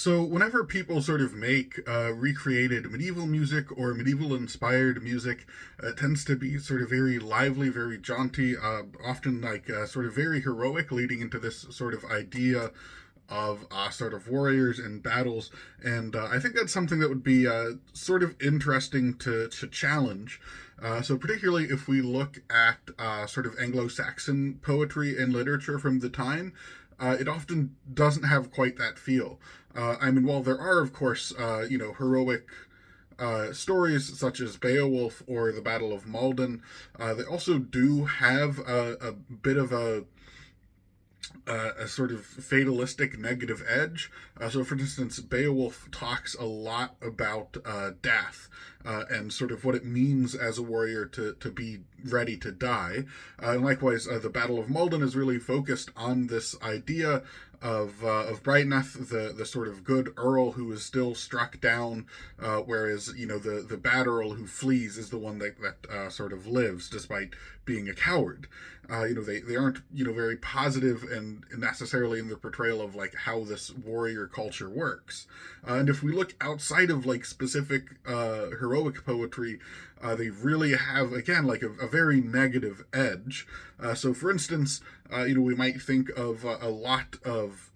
So, whenever people sort of make recreated medieval music or medieval inspired music, it tends to be sort of very lively, very jaunty, often like sort of very heroic, leading into this sort of idea of sort of warriors and battles. And I think that's something that would be sort of interesting to challenge. So, particularly if we look at sort of Anglo Saxon poetry and literature from the time, it often doesn't have quite that feel. I mean, while there are, of course, heroic stories such as Beowulf or the Battle of Malden, they also do have a bit of a sort of fatalistic negative edge. So, for instance, Beowulf talks a lot about death and sort of what it means as a warrior to be ready to die. And likewise, the Battle of Malden is really focused on this idea of Brightneth, the sort of good earl who is still struck down, whereas the bad earl who flees is the one that sort of lives despite being a coward. They aren't very positive and necessarily in the portrayal of like how this warrior culture works. And if we look outside of like specific heroic poetry, they really have again like a very negative edge. So, for instance, we might think of a lot of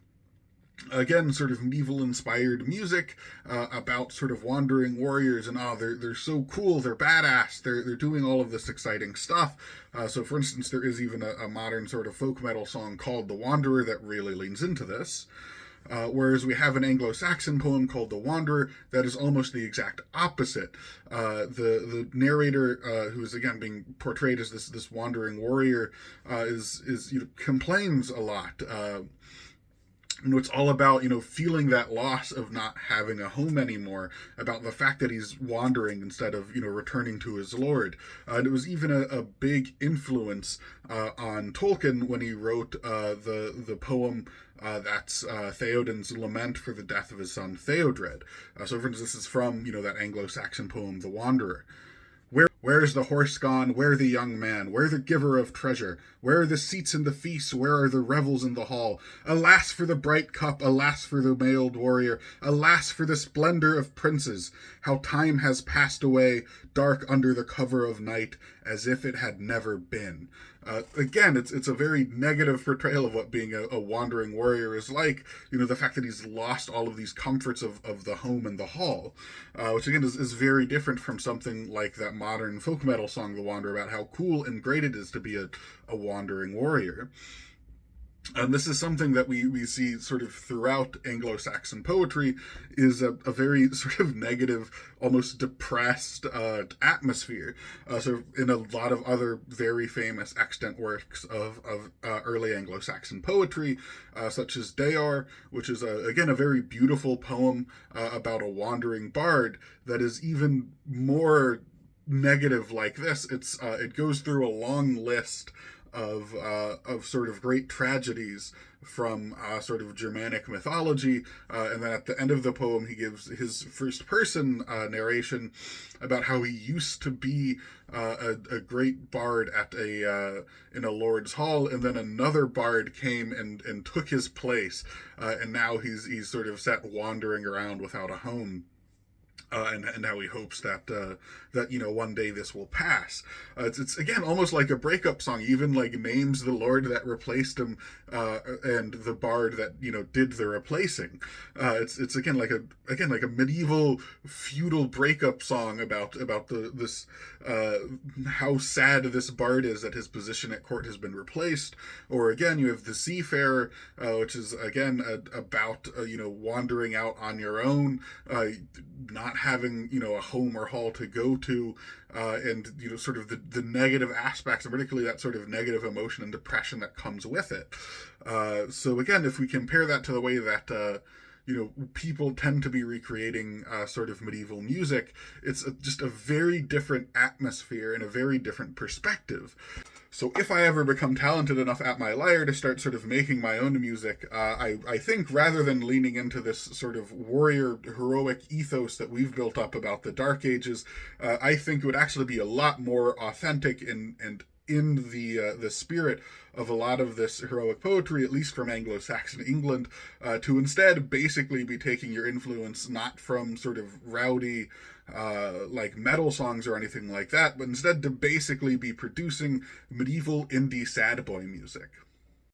again sort of medieval inspired music about sort of wandering warriors and they're so cool, they're badass, they're doing all of this exciting stuff. So, for instance, there is even a modern sort of folk metal song called The Wanderer that really leans into this. Whereas we have an Anglo-Saxon poem called The Wanderer that is almost the exact opposite. The narrator, who is again being portrayed as this wandering warrior, is complains a lot. It's all about feeling that loss of not having a home anymore, about the fact that he's wandering instead of returning to his lord. And it was even a big influence on Tolkien when he wrote the poem that's Theoden's lament for the death of his son Theodred. So, for instance, this is from that Anglo-Saxon poem The Wanderer. Where's the horse gone? Where the young man? Where the giver of treasure? Where are the seats in the feast? Where are the revels in the hall? Alas for the bright cup! Alas for the mailed warrior! Alas for the splendor of princes! How time has passed away, dark under the cover of night, as if it had never been. Again, it's a very negative portrayal of what being a wandering warrior is like. The fact that he's lost all of these comforts of the home and the hall, which again is very different from something like that modern folk metal song, The Wanderer, about how cool and great it is to be a wandering warrior. And this is something that we see sort of throughout Anglo-Saxon poetry, is a very sort of negative, almost depressed atmosphere. So in a lot of other very famous extant works of early Anglo-Saxon poetry, such as Deor, which is again a very beautiful poem about a wandering bard that is even more negative like this. It goes through a long list of sort of great tragedies from sort of Germanic mythology, and then at the end of the poem he gives his first person narration about how he used to be a great bard at in a lord's hall, and then another bard came and took his place, and now he's sort of set wandering around without a home. And how he hopes that one day this will pass. It's again almost like a breakup song. He even like names the lord that replaced him and the bard that did the replacing. It's again like a medieval feudal breakup song about this how sad this bard is that his position at court has been replaced. Or again, you have the Seafarer, which is again about wandering out on your own, not having a home or hall to go to, and sort of the negative aspects, and particularly that sort of negative emotion and depression that comes with it. So again, if we compare that to the way that people tend to be recreating sort of medieval music, it's just a very different atmosphere and a very different perspective. So if I ever become talented enough at my lyre to start sort of making my own music, I think rather than leaning into this sort of warrior heroic ethos that we've built up about the Dark Ages, I think it would actually be a lot more authentic and in the spirit of a lot of this heroic poetry, at least from Anglo-Saxon England, to instead basically be taking your influence not from sort of rowdy like metal songs or anything like that, but instead to basically be producing medieval indie sad boy music.